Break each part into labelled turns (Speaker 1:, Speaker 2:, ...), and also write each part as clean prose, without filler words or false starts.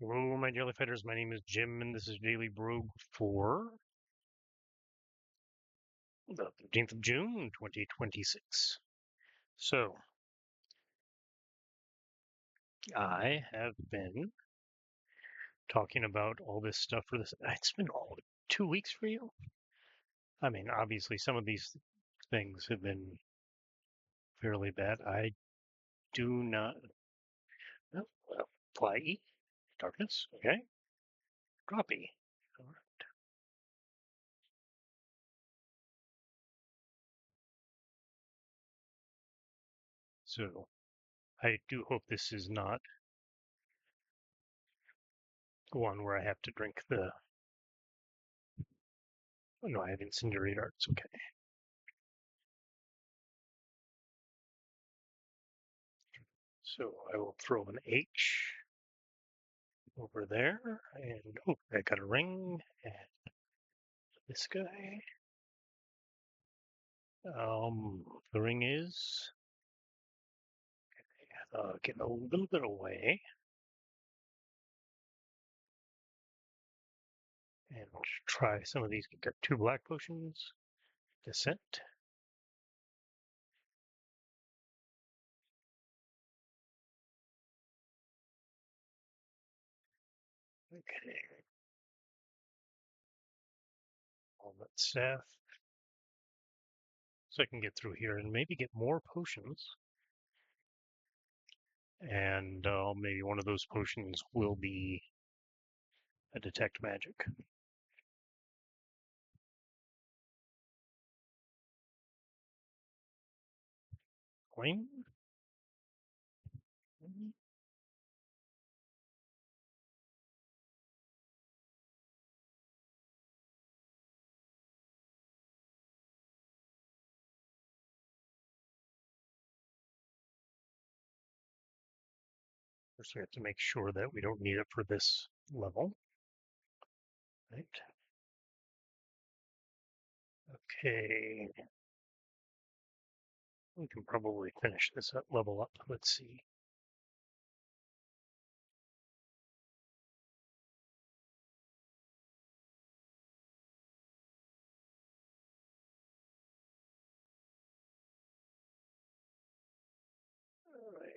Speaker 1: Hello, my jelly fighters. My name is Jim, and this is Daily Brogue for the 15th of June, 2026. So, I have been talking about all this stuff for this. It's been all 2 weeks for you. I mean, obviously, some of these things have been fairly bad. I do not. Well, apply E, darkness, okay. Drop E. All right. So, I do hope this is not one where I have to drink the. Oh, no, I have Incinerate Arts, okay. So I will throw an H over there, and oh, I got a ring, and this guy. The ring is getting a little bit away, and we'll try some of these. Got two black potions, descent. Okay, all that staff, so I can get through here and maybe get more potions. And maybe one of those potions will be a detect magic. Coin. First, we have to make sure that we don't need it for this level. Right. Okay. We can probably finish this up, level up. Let's see. All right.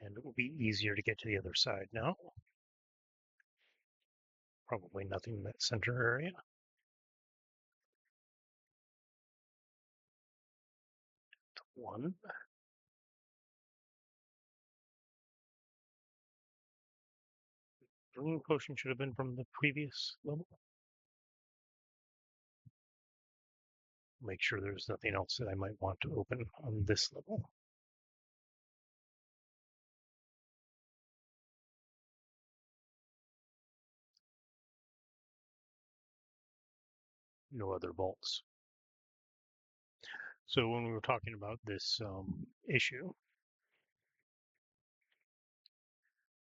Speaker 1: And it will be easier to get to the other side now. Probably nothing in that center area. One. Green potion should have been from the previous level. Make sure there's nothing else that I might want to open on this level. No other vaults. So when we were talking about this issue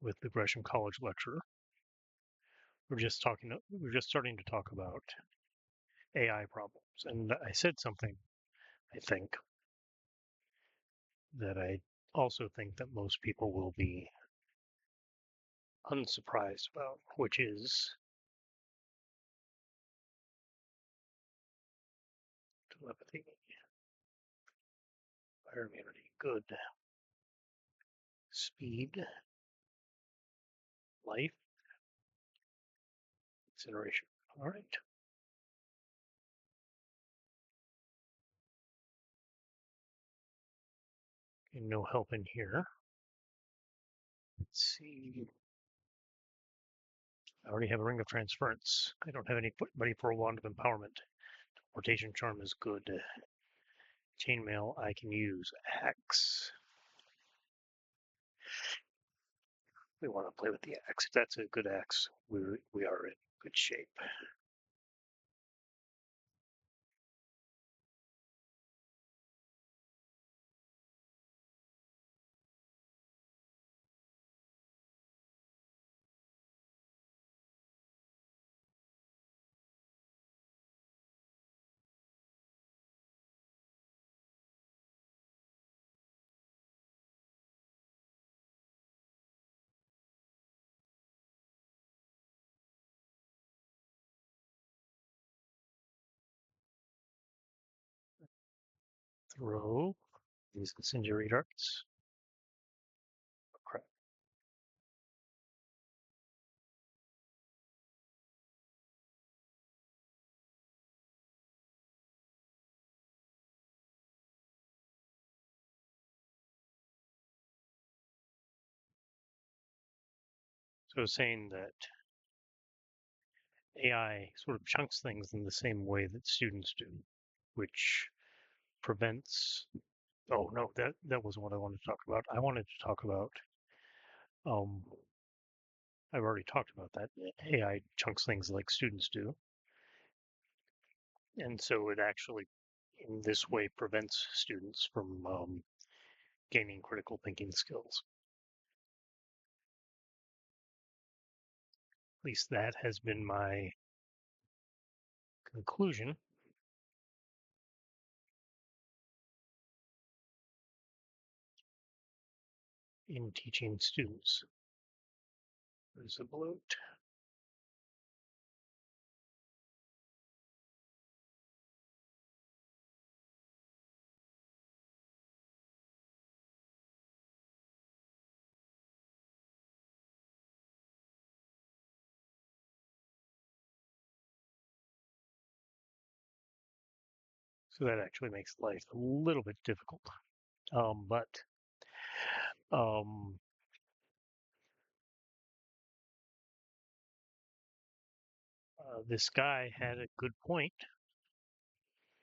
Speaker 1: with the Gresham College lecturer, we're just starting to talk about AI problems, and I said something, I think, that I also think that most people will be unsurprised about, which is telepathy, fire immunity, good, speed, life, incineration. All right. And no help in here. Let's see. I already have a ring of transference. I don't have anybody for a wand of empowerment. Rotation charm is good. Chainmail I can use. Axe. We want to play with the axe. If that's a good axe, we are in good shape. throw these incendiary darts. Oh, crap. So I was saying that AI sort of chunks things in the same way that students do, which prevents. Oh no, that wasn't what I wanted to talk about. I wanted to talk about. Um, I've already talked about that. AI chunks things like students do, and so it actually, in this way, prevents students from gaining critical thinking skills. At least that has been my conclusion in teaching students. There's a bloat. So that actually makes life a little bit difficult. But um, this guy had a good point,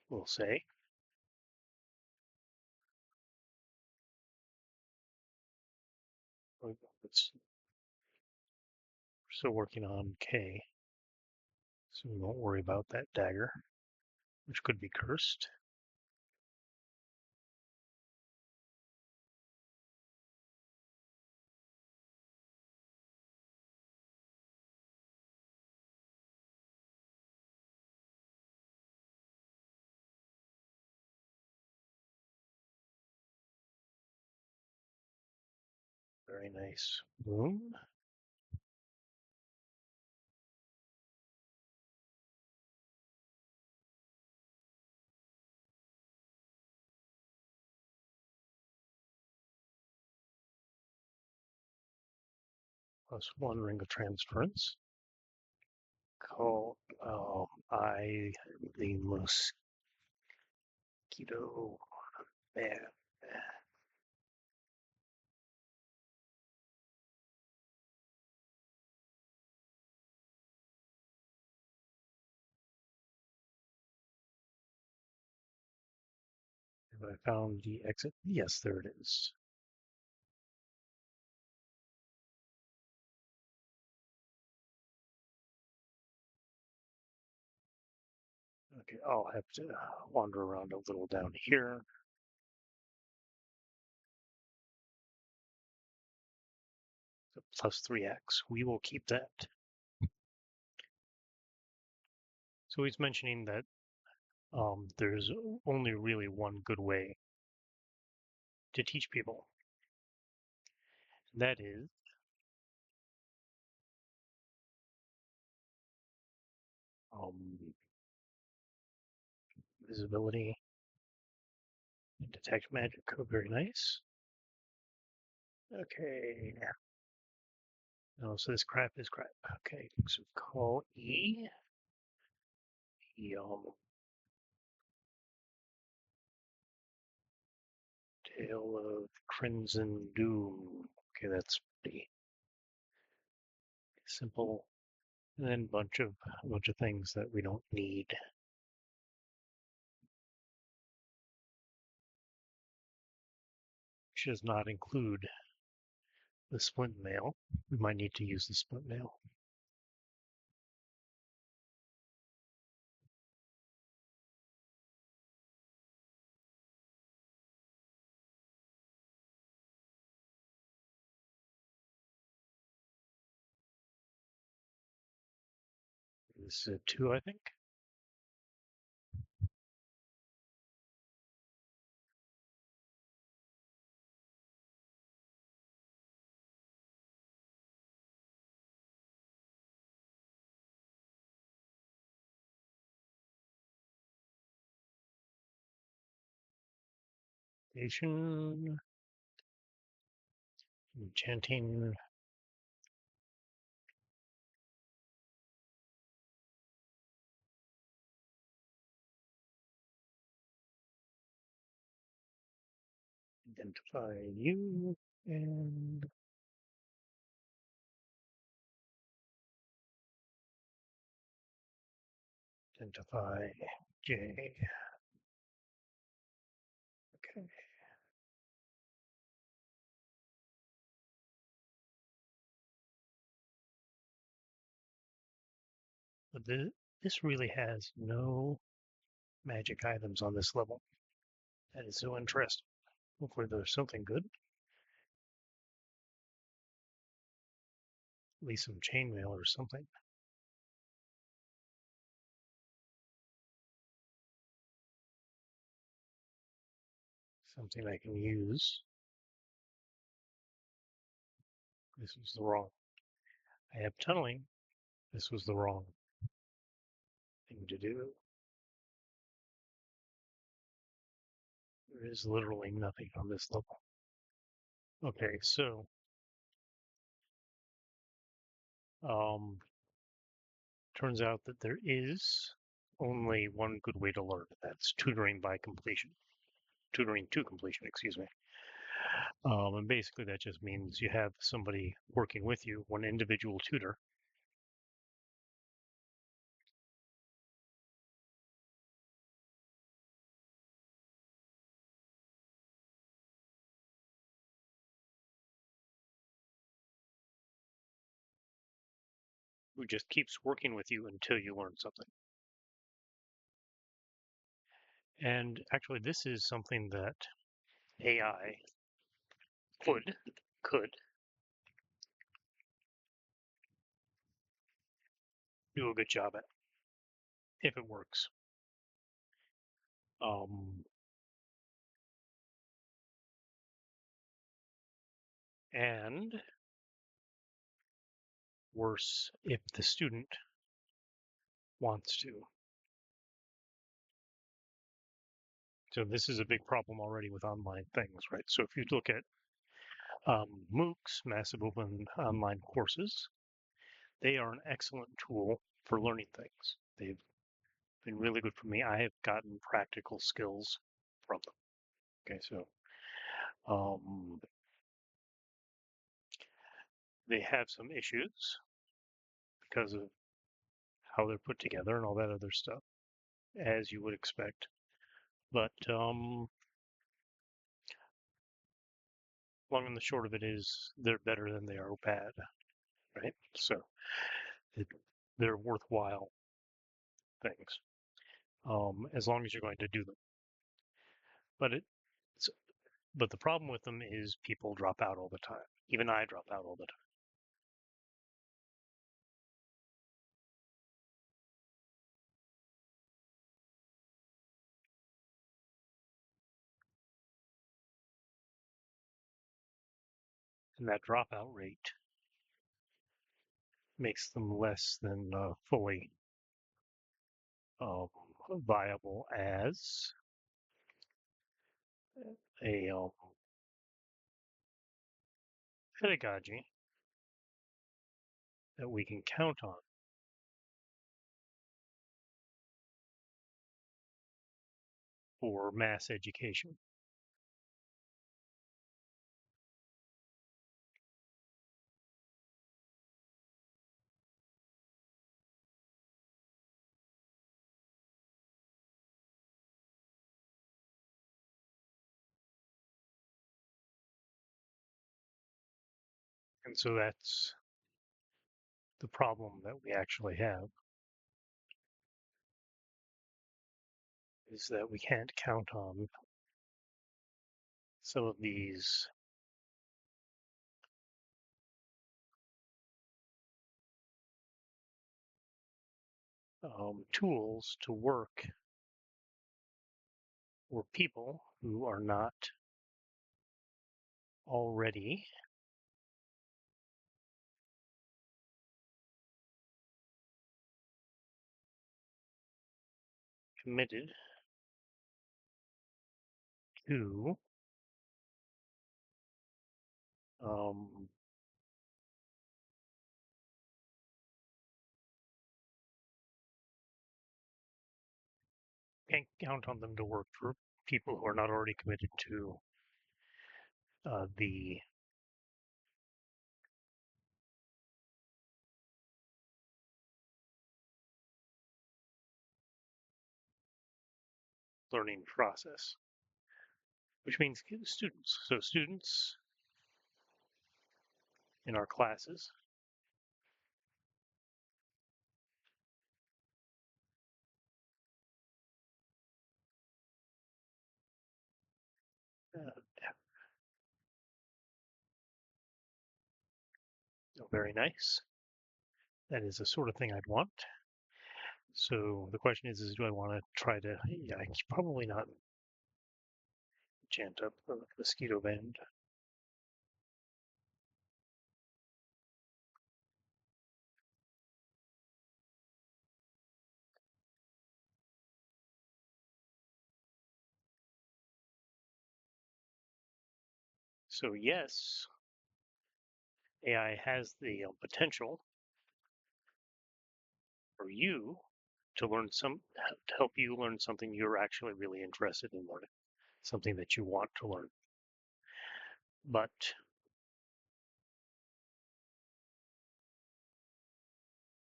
Speaker 1: we'll say. We're still working on K, so we won't worry about that dagger, which could be cursed. Very nice. Boom. +1 ring of transference. Called I the mosquito man. Have I found the exit? Yes, there it is. Okay, I'll have to wander around a little down here. So +3x. We will keep that. So he's mentioning that there's only really one good way to teach people. That is um, visibility and detect magic. Oh, very nice. Okay. Oh, so this crap is crap. Okay, so call E. E Tale of Crimson Doom. Okay, that's pretty simple. And then a bunch of things that we don't need. Which does not include the splint mail. We might need to use the splint mail. This is 2, I think. Station. Enchanting. Identify you and identify J. Okay. But this really has no magic items on this level. That is so interesting. Hopefully there's something good. At least some chainmail or something. Something I can use. This was the wrong. I have tunneling. This was the wrong thing to do. There is literally nothing on this level. Okay, so turns out that there is only one good way to learn. That's tutoring by completion. Tutoring to completion, excuse me. And basically that just means you have somebody working with you, one individual tutor. Who just keeps working with you until you learn something. And actually, this is something that AI could do a good job at if it works. And worse if the student wants to. So this is a big problem already with online things, right? So if you look at MOOCs, massive open online courses, they are an excellent tool for learning things. They've been really good for me. I have gotten practical skills from them. Okay, so they have some issues because of how they're put together and all that other stuff, as you would expect. But long and the short of it is they're better than they are bad, right? So it, they're worthwhile things as long as you're going to do them. But but the problem with them is people drop out all the time. Even I drop out all the time. And that dropout rate makes them less than fully um, viable as a pedagogy that we can count on for mass education. And so that's the problem that we actually have is that we can't count on some of these tools to work for people who are not already committed to Um, can't count on them to work for people who are not already committed to the learning process, which means students. So students in our classes very nice. That is the sort of thing I'd want. So the question is do I want to try to? Yeah, I probably not chant up the mosquito band. So yes, AI has the potential for you to to help you learn something you're actually really interested in learning, something that you want to learn. But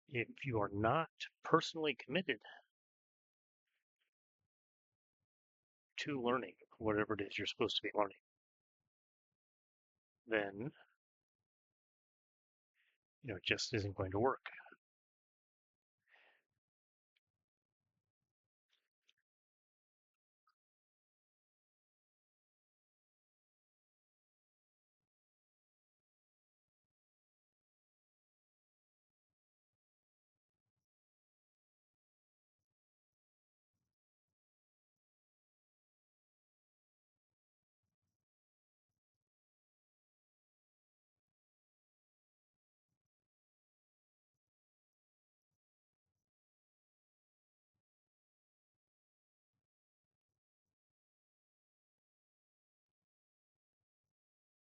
Speaker 1: if you are not personally committed to learning whatever it is you're supposed to be learning, then it just isn't going to work.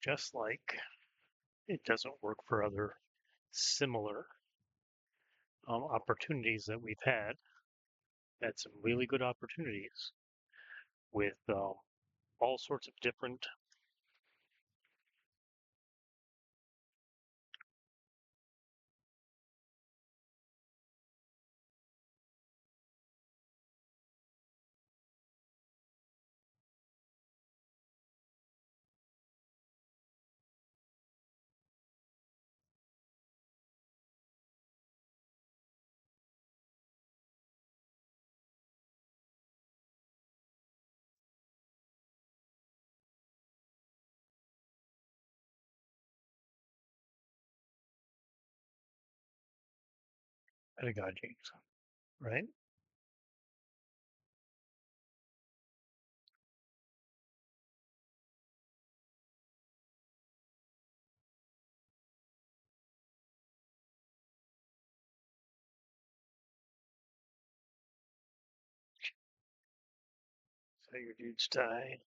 Speaker 1: Just like it doesn't work for other similar opportunities that we've had some really good opportunities with all sorts of different pedagogies, right? So your dudes die.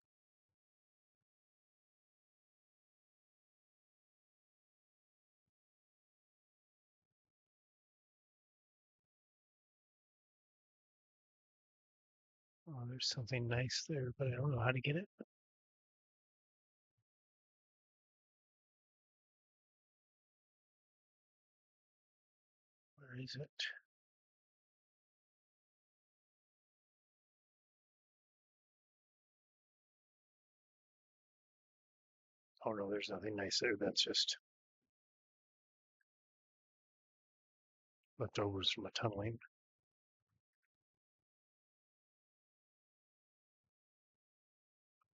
Speaker 1: Oh, there's something nice there, but I don't know how to get it. Where is it? Oh no, there's nothing nice there. That's just leftovers from a tunneling.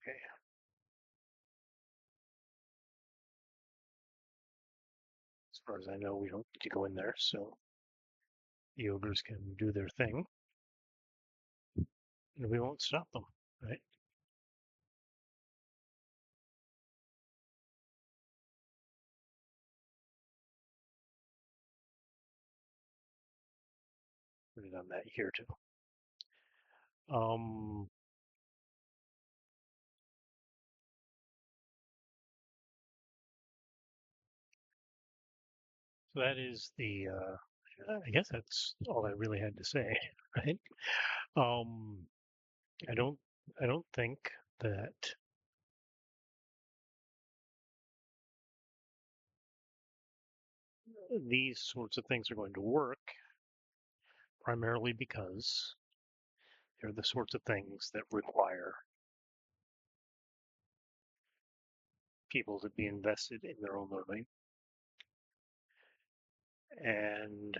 Speaker 1: Okay. As far as I know, we don't need to go in there, so the ogres can do their thing, and we won't stop them, right? Put it on that here too. Um, So that is the. I guess that's all I really had to say, right? Um, I don't. I don't think that these sorts of things are going to work, primarily because they're the sorts of things that require people to be invested in their own learning, and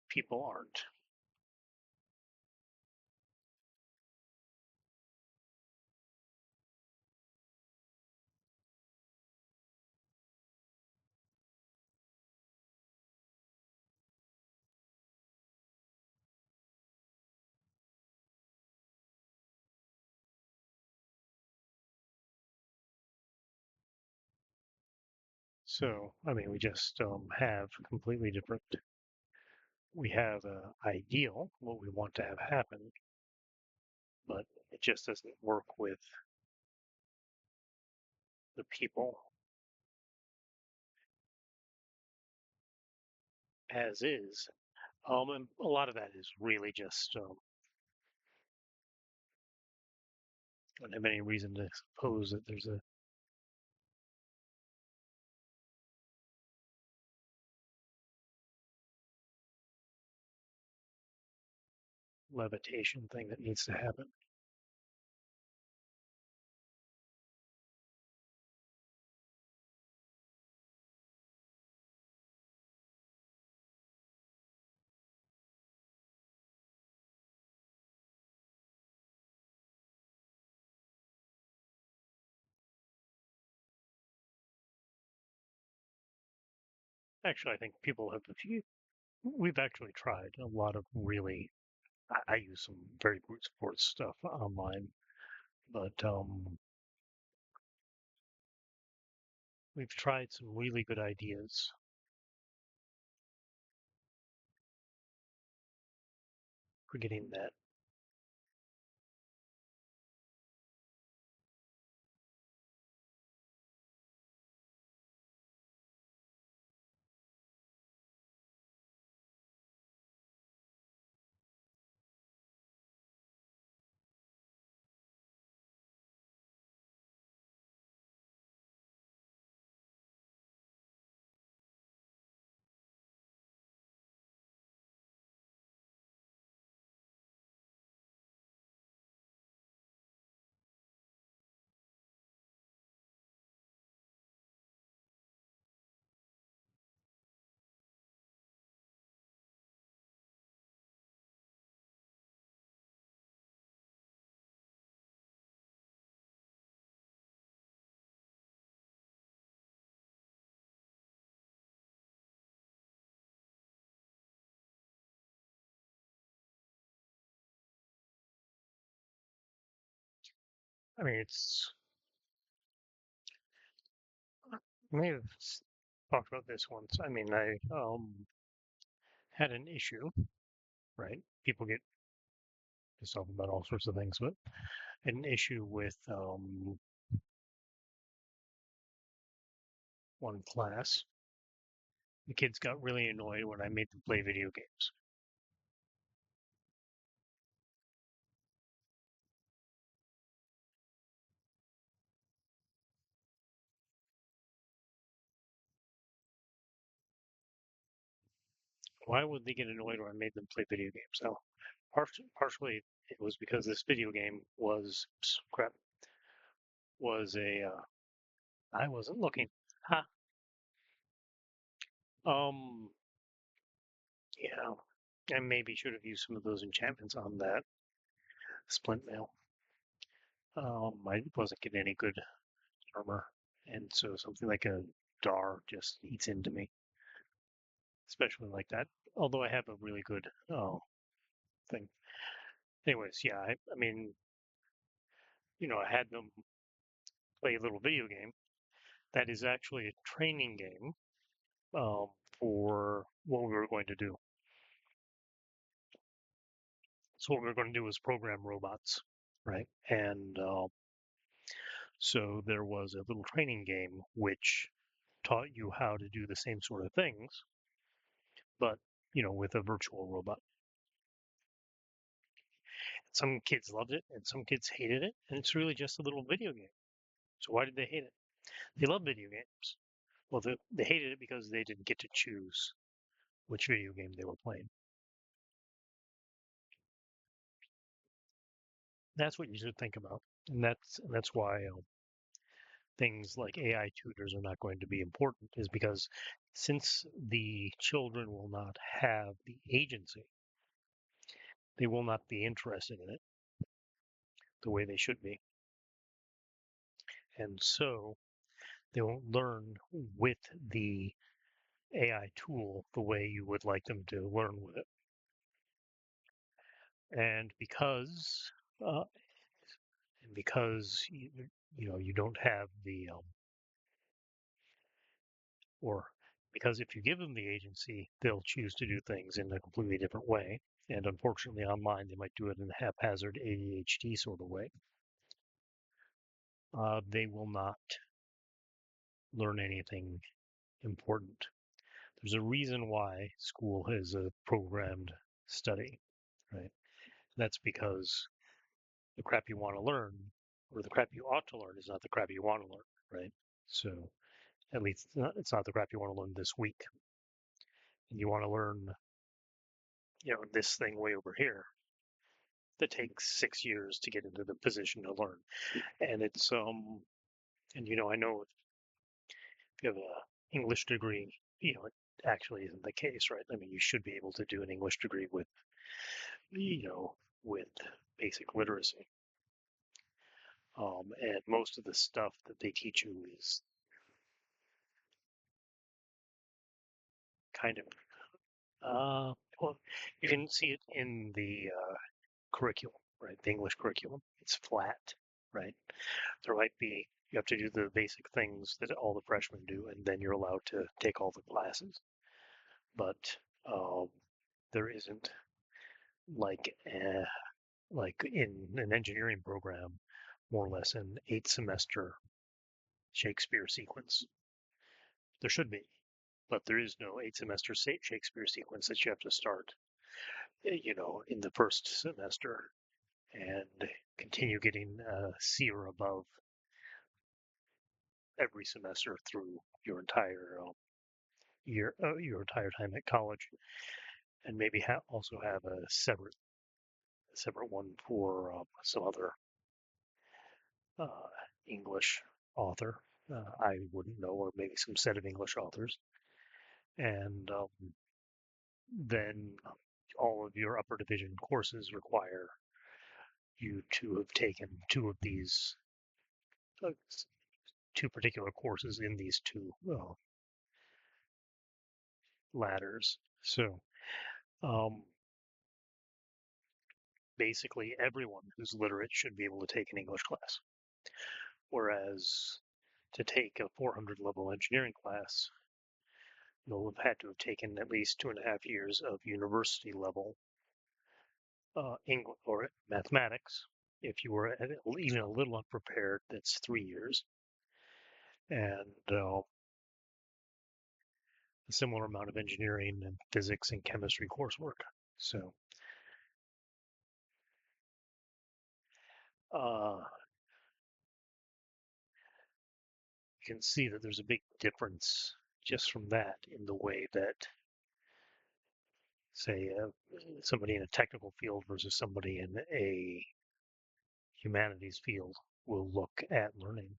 Speaker 1: people aren't. So, I mean, we just have completely different. We have a ideal, what we want to have happen, but it just doesn't work with the people as is. And a lot of that is really just I don't have any reason to suppose that there's a levitation thing that needs to happen. Actually, I think people have a few. We've actually tried a lot of really. I use some very brute force stuff online, but we've tried some really good ideas for getting that. I mean, it's. I may have talked about this once. I mean, I had an issue, right? People get pissed off about all sorts of things, but an issue with one class. The kids got really annoyed when I made them play video games. Why would they get annoyed when I made them play video games? So, partially it was because this video game was crap. Was a I wasn't looking. Ha. Um. Yeah. I maybe should have used some of those enchantments on that splint mail. I wasn't getting any good armor, and so something like a Dar just eats into me, especially like that. Although I have a really good thing. Anyways, yeah, I mean, I had them play a little video game that is actually a training game for what we were going to do. So what we were going to do was program robots, right? And so there was a little training game which taught you how to do the same sort of things, but with a virtual robot. Some kids loved it, and some kids hated it, and it's really just a little video game. So why did they hate it? They love video games. Well, they hated it because they didn't get to choose which video game they were playing. That's what you should think about, and that's why things like AI tutors are not going to be important, is because since the children will not have the agency, they will not be interested in it the way they should be. And so they won't learn with the AI tool the way you would like them to learn with it. And uh, because you don't have or because if you give them the agency, they'll choose to do things in a completely different way. And unfortunately, online, they might do it in a haphazard ADHD sort of way. They will not learn anything important. There's a reason why school is a programmed study, right? That's because the crap you want to learn, or the crap you ought to learn, is not the crap you want to learn, right? So at least it's not the crap you want to learn this week. And you want to learn, this thing way over here that takes 6 years to get into the position to learn. And I know if you have a English degree, it actually isn't the case, right? I mean, you should be able to do an English degree with basic literacy. And most of the stuff that they teach you is kind of, well, you can see it in the curriculum, right? The English curriculum. It's flat, right? There might be, you have to do the basic things that all the freshmen do, and then you're allowed to take all the classes. But um, there isn't like like in an engineering program, more or less an 8 semester Shakespeare sequence. There should be, but there is no 8 semester Shakespeare sequence that you have to start, in the first semester and continue getting a C or above every semester through your entire your entire time at college, and maybe also have a separate one for some other uh, English author. I wouldn't know, or maybe some set of English authors, and then all of your upper division courses require you to have taken uh, two particular courses in these two ladders. So um, basically, everyone who's literate should be able to take an English class. Whereas to take a 400 level engineering class, you'll have had to have taken at least 2.5 years of university level English or mathematics. If you were even a little unprepared, that's 3 years, and a similar amount of engineering and physics and chemistry coursework. So uh, you can see that there's a big difference just from that in the way that, say, somebody in a technical field versus somebody in a humanities field will look at learning.